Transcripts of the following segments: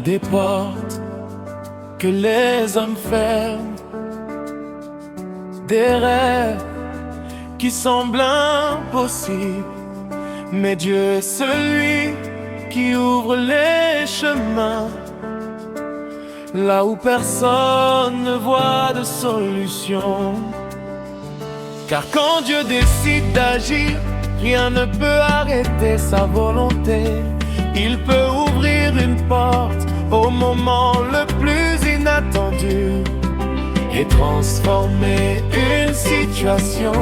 des portes que les hommes ferment, des rêves qui semblent impossibles, mais Dieu est celui qui ouvre les chemins là où personne ne voit de solution. Car quand Dieu décide d'agir, rien ne peut arrêter sa volonté. Il peut ouvrir une porte au moment le plus inattendu et transformer une situation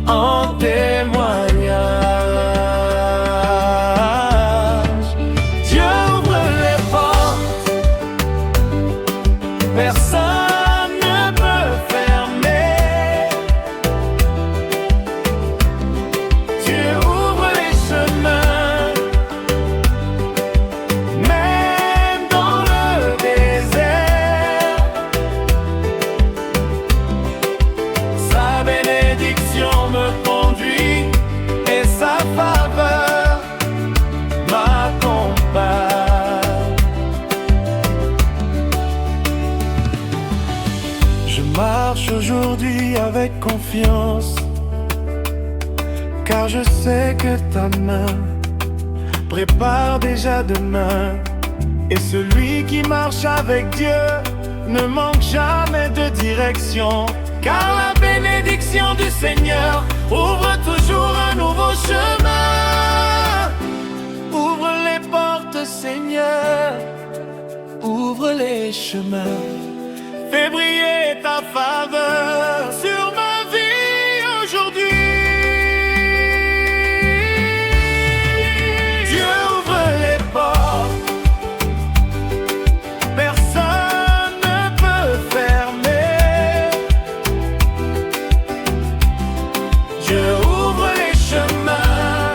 en témoignage. Dieu ouvre les portes, personne ne peut fermer. Dieu ouvre les chemins, même dans le désert. Sa bénédiction me conduit et sa faveur m'accompagne. Je marche aujourd'hui avec confiance, car je sais que ta main prépare déjà demain. Et celui qui marche avec Dieu ne manque jamais de direction, car la bénédiction du Seigneur ouvre toujours un nouveau chemin. Ouvre les portes, Seigneur, ouvre les chemins. Fais briller ta faveur sur ma vie aujourd'hui. Dieu ouvre les portes, personne ne peut fermer. Dieu ouvre les chemins,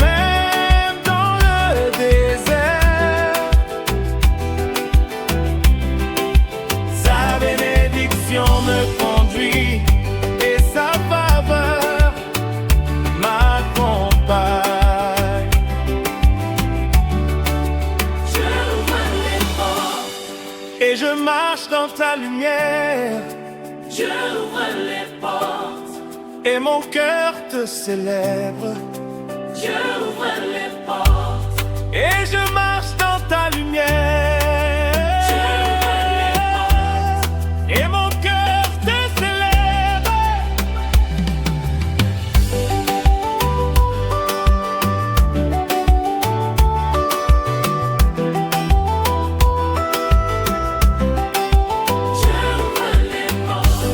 même dans le désert. Sa bénédiction me conduit et sa faveur m'accompagne. Dieu ouvre les portes et je marche dans ta lumière. Dieu ouvre les portes et mon cœur te célèbre. Dieu ouvre les portes et je marche dans ta lumière. Dieu ouvre les portes et mon cœur te célèbre. Dieu ouvre les portes.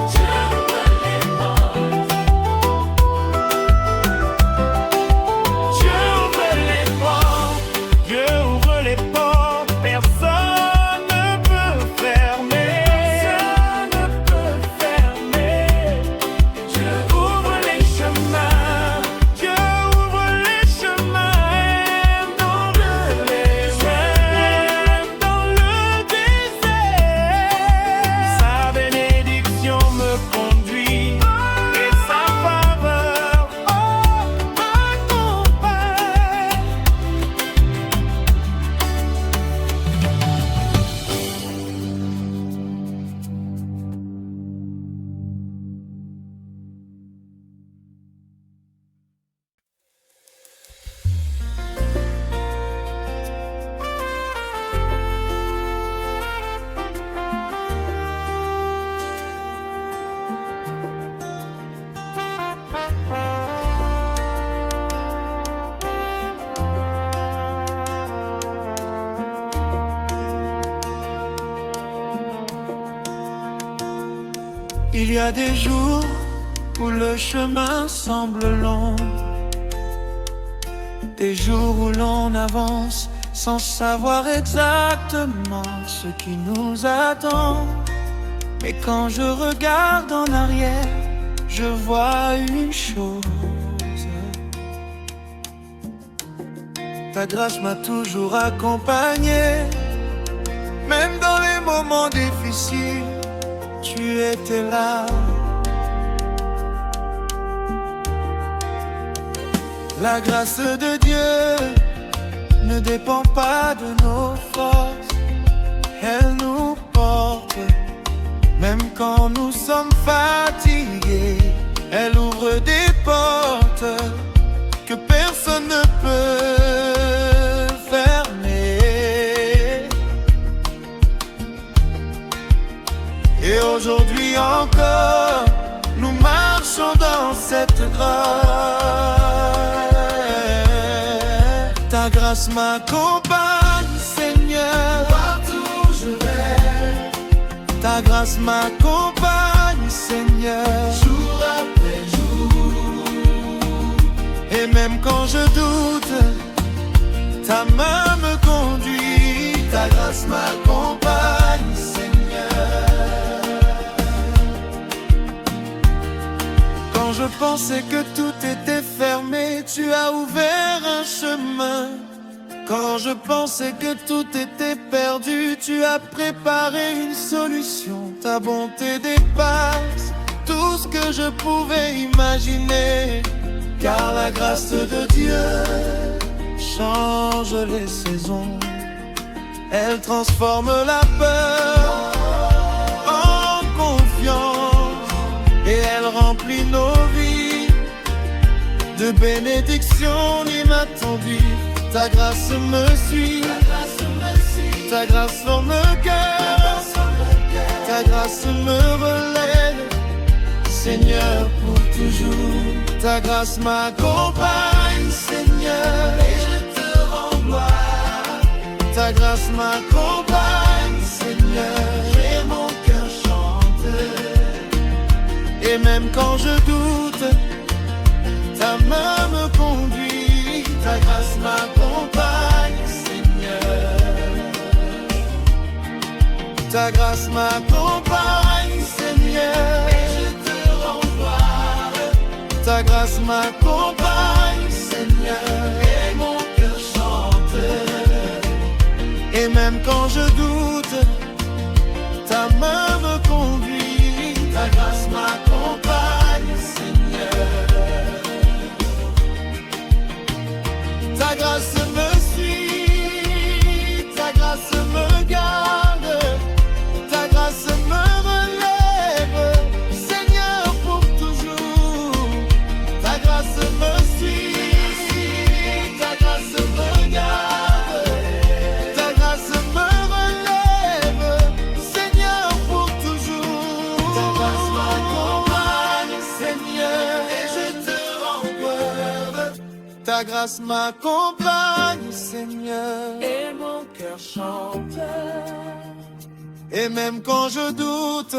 Dieu ouvre les portes. Dieu ouvre les portes. Dieu ouvre les portes. Personne ne peut fermer. Personne ne peut fermer. Dieu ouvre les chemins. Dieu ouvre les chemins dans le désert. Dans le désert. Sa bénédiction me conduit et sa faveur m'accompagne. Il y a des jours où le chemin semble long, des jours où l'on avance sans savoir exactement ce qui nous attend. Mais quand je regarde en arrière, je vois une chose: ta grâce m'a toujours accompagné, même dans les moments difficiles. Tu étais là. La grâce de Dieu ne dépend pas de nos forces, elle nous porte, même quand nous sommes fatigués. Elle ouvre des portes que personne ne peut fermer. Et aujourd'hui encore, nous marchons dans cette grâce. Ta grâce m'accompagne, Seigneur, partout où je vais. Ta grâce m'accompagne, Seigneur, jour après jour. Et même quand je doute, ta main me conduit. Ta grâce m'accompagne, Seigneur. Quand je pensais que tout était fermé, tu as ouvert un chemin. Quand je pensais que tout était perdu, tu as préparé une solution. Ta bonté dépasse tout ce que je pouvais imaginer. Car la grâce de Dieu change les saisons. Elle transforme la peur en confiance. Et elle remplit nos vies de bénédictions inattendues. Ta grâce me suit, ta grâce forme le cœur, ta grâce me relève, Seigneur, pour toujours. Ta grâce m'accompagne, Seigneur, et je te rends gloire. Ta grâce m'accompagne, Seigneur, et mon cœur chante. Et même quand je doute, ta main me conduit. Ta grâce m'accompagne, Seigneur. Ta grâce m'accompagne, Seigneur, et je te rends gloire. Ta grâce m'accompagne, Seigneur, et mon cœur chante. Et même quand je doute, ta main me conduit. Ta grâce m'accompagne, Seigneur. Ta grâce me suit, ta grâce me garde, ta grâce me relève, Seigneur, pour toujours. Ta grâce me suit, ta grâce me garde, ta grâce me relève, Seigneur, pour toujours. Ta grâce m'accompagne, Seigneur, et je te rends gloire. Ta grâce m'accompagne, Seigneur, et mon cœur chante. Et même quand je doute,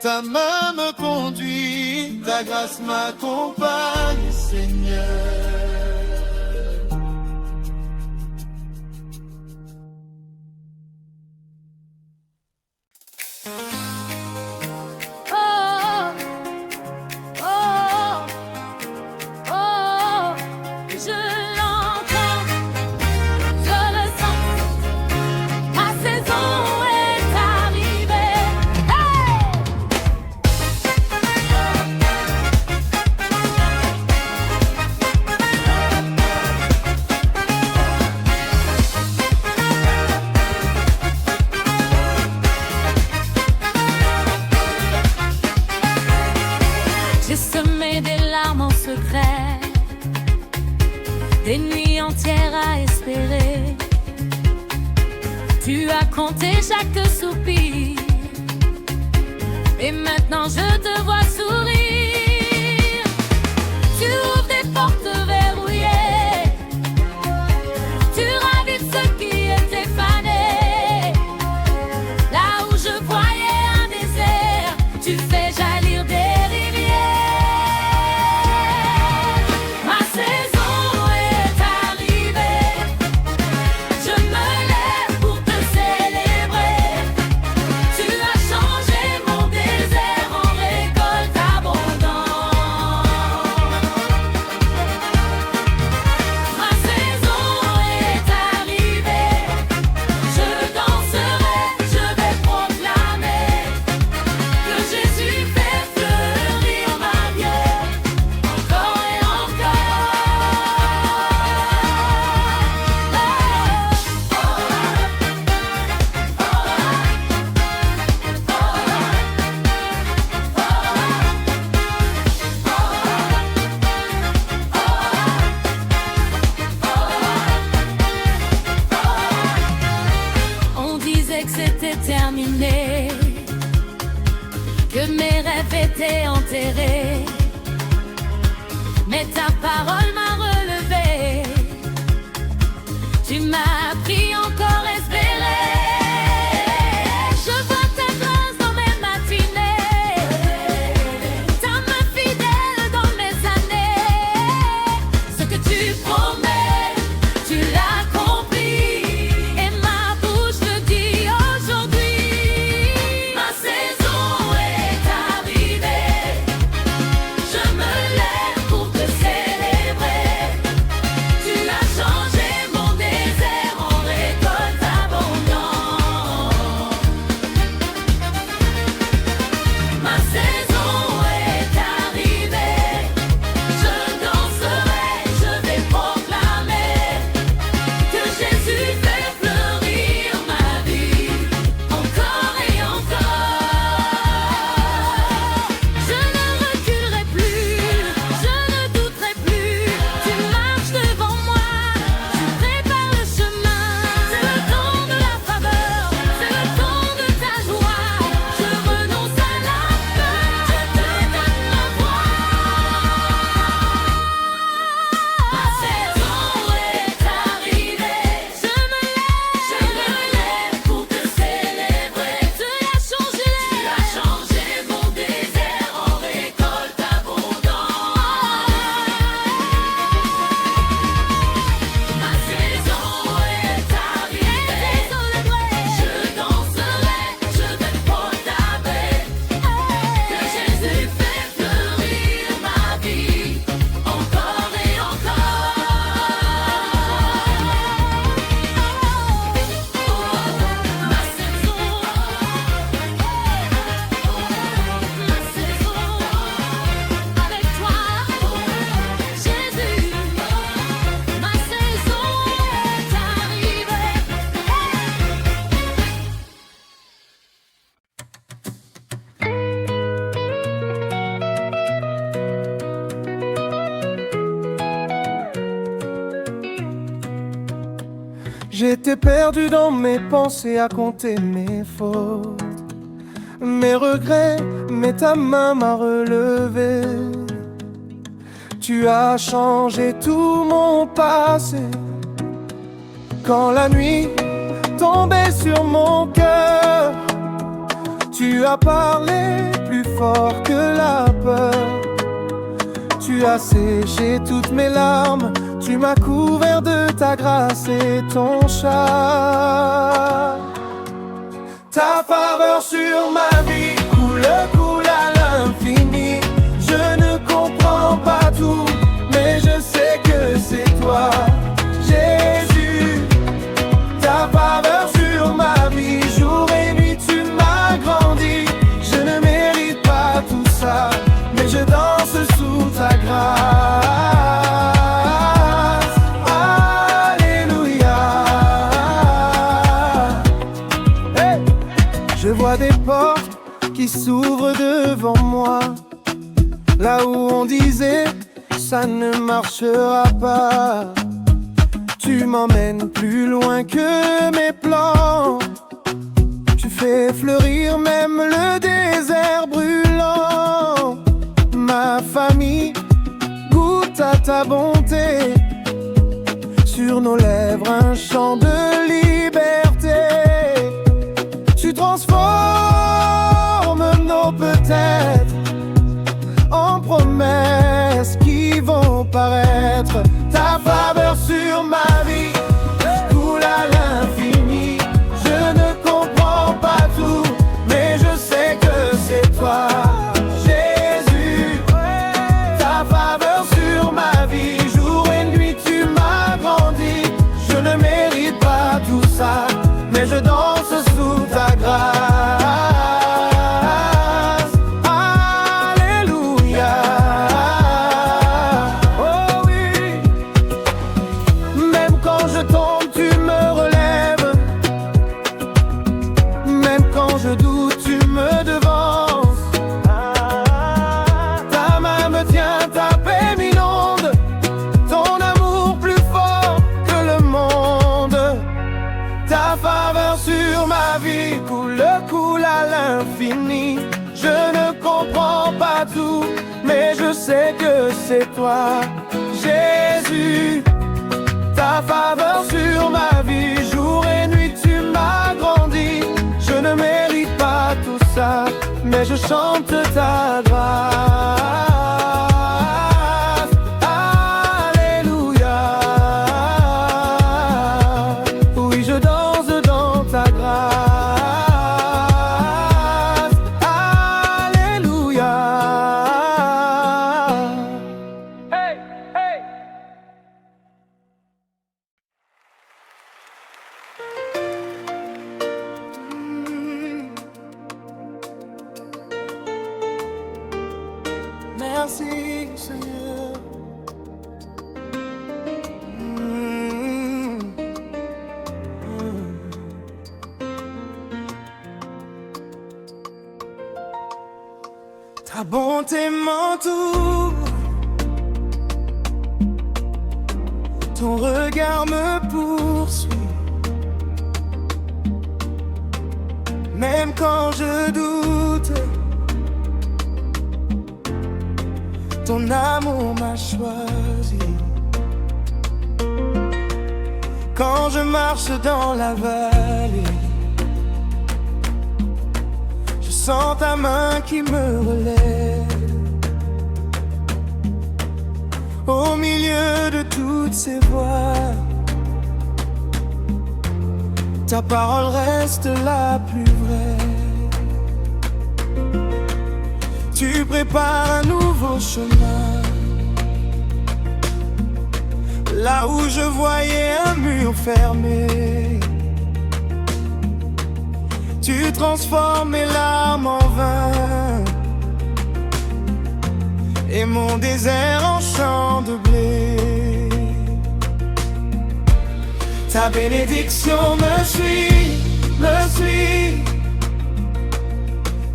ta main me conduit. Ta grâce m'accompagne, Seigneur. Des nuits entières à espérer. Tu as compté chaque soupir. Et maintenant je te vois sourire. Tu ouvres des portes verrouillées. Tu ravives ceux qui étaient fanés. Là où je voyais un désert, tu fais jaillir des rivières. Ma saison est arrivée. Je me lève pour te célébrer. Tu as changé mon désert en récolte terminé, que mes rêves étaient enterrés, mais ta parole m'a relevé. Tu m'as appris encore à espérer. Je vois ta grâce dans mes matinées, ta main fidèle dans mes années. Ce que tu promets, tu l'accomplis, et ma bouche le dit aujourd'hui. Ma saison est arrivée, je me lève pour te célébrer. Tu as changé mon désert en récolte abondante. Ma saison est arrivée, je danserai, je vais proclamer que Jésus fait fleurir ma vie, encore et encore. Je ne reculerai plus, je ne douterai plus. Tu marches devant moi, tu prépares le chemin. C'est le temps de la faveur, c'est le temps de ta joie. Je renonce à la peur, je te donne ma voix. Ma saison est arrivée, je me lève pour te célébrer. Tu as changé mon désert en récolte abondante. Ma saison est arrivée, je danserai, je vais proclamer que Jésus fait fleurir ma vie, encore et encore. Ma saison, avec toi, Jésus. Ma saison est arrivée. J'étais perdu dans mes pensées à compter mes fautes, mes regrets, mais ta main m'a relevé. Tu as changé tout mon passé. Quand la nuit tombait sur mon cœur, tu as parlé plus fort que la peur. Tu as séché toutes mes larmes, tu m'as couvert de ta grâce et ton char. Ta faveur sur ma vie coule à l'infini. Je ne comprends pas tout, mais je sais que c'est toi, Jésus. Ta faveur sur ma vie, jour et nuit tu m'as grandi. Je ne mérite pas tout ça, mais je danse sous ta grâce. Alléluia. Hey! Je vois des portes qui s'ouvrent devant moi, là où on disait ça ne marchera pas. Tu m'emmènes plus loin que mes plans. Tu fais fleurir même le désert brûlant. Ma famille goûte à ta bonté. Sur nos lèvres un chant de liberté. Tu transformes nos peut-être en promesses qui vont paraître. Ta faveur sur ma vie coule à l'infini. Je ne comprends pas tout, mais je sais que c'est toi, Jésus. Ta faveur sur ma vie, jour et nuit tu m'as grandi. Je ne mérite pas tout ça, mais je danse sous ta grâce. ma vie coule à l'infini. Je ne comprends pas tout, mais je sais que c'est toi, Jésus. Ta faveur sur ma vie, jour et nuit tu m'as grandi. Je ne mérite pas tout ça, mais je chante ta grâce. Alléluia. Oui, je danse dans ta grâce. Alléluia. Hey, hey. Merci Seigneur. Ta bonté m'entoure, ton regard me poursuit. Même quand je doute, ton amour m'a choisi. Quand je marche dans la vallée, je sens ta main qui me relève. Au milieu de toutes ces voix, ta parole reste la plus vraie. Tu prépares un nouveau chemin, là où je voyais un mur fermé. Tu transformes mes larmes en vin et mon désert en champ de blé. Ta bénédiction me suit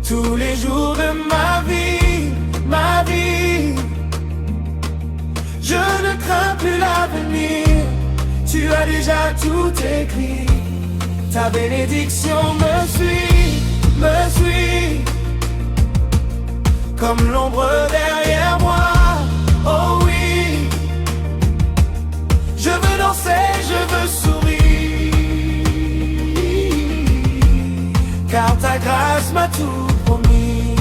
tous les jours de ma vie, ma vie. Je ne crains plus l'avenir, tu as déjà tout écrit. Ta bénédiction me suit, comme l'ombre derrière moi. Oh oui, je veux danser, je veux sourire, car ta grâce m'a tout promis.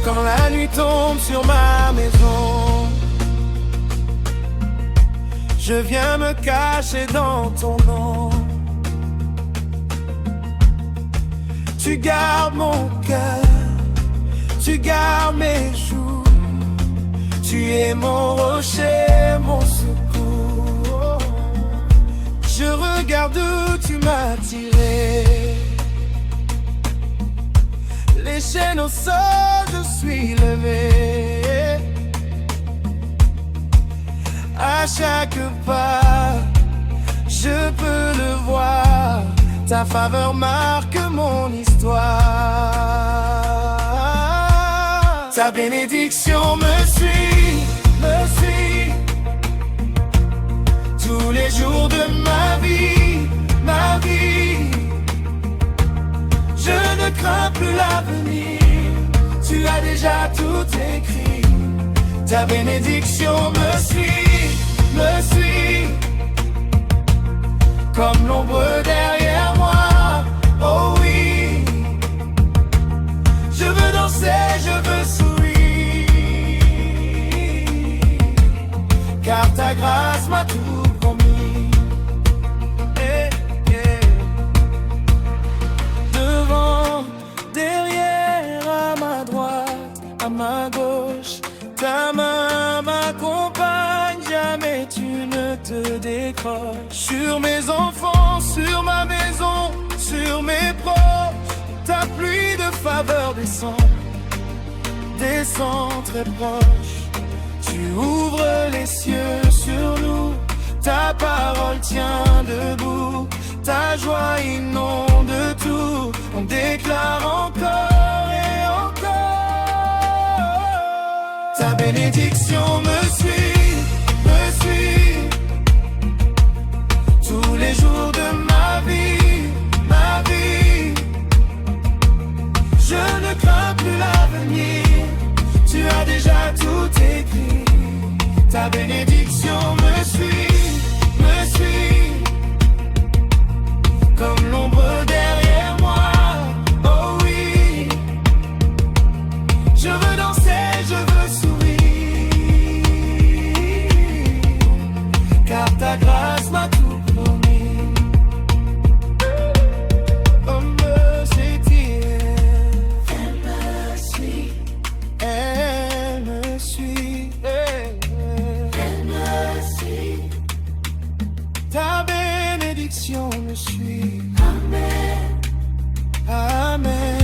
Quand la nuit tombe sur ma maison, je viens me cacher dans ton nom. Tu gardes mon cœur, tu gardes mes jours. Tu es mon rocher, mon secours. Je regarde où tu m'as tiré. Les chaînes au sol, je suis levé. À chaque pas, je peux le voir. Ta faveur marque mon histoire. Ta bénédiction me suit tous les jours de ma vie, ma vie. Je ne crains plus l'avenir, tu as déjà tout écrit. Ta bénédiction me suit, comme l'ombre derrière moi. Oh oui, je veux danser, je veux sourire, car ta grâce m'a tout promis. Devant, derrière, à ma droite, à ma gauche, ta main m'accompagne, jamais tu ne te décroches. Sur mes enfants, sur ma maison, sur mes proches, ta pluie de faveur descend très proche. Tu ouvres les cieux sur nous, ta parole tient debout, ta joie inonde tout. On déclare encore et encore. Ta bénédiction me suit tous les jours de ma bénédiction me suit. Amen. Amen.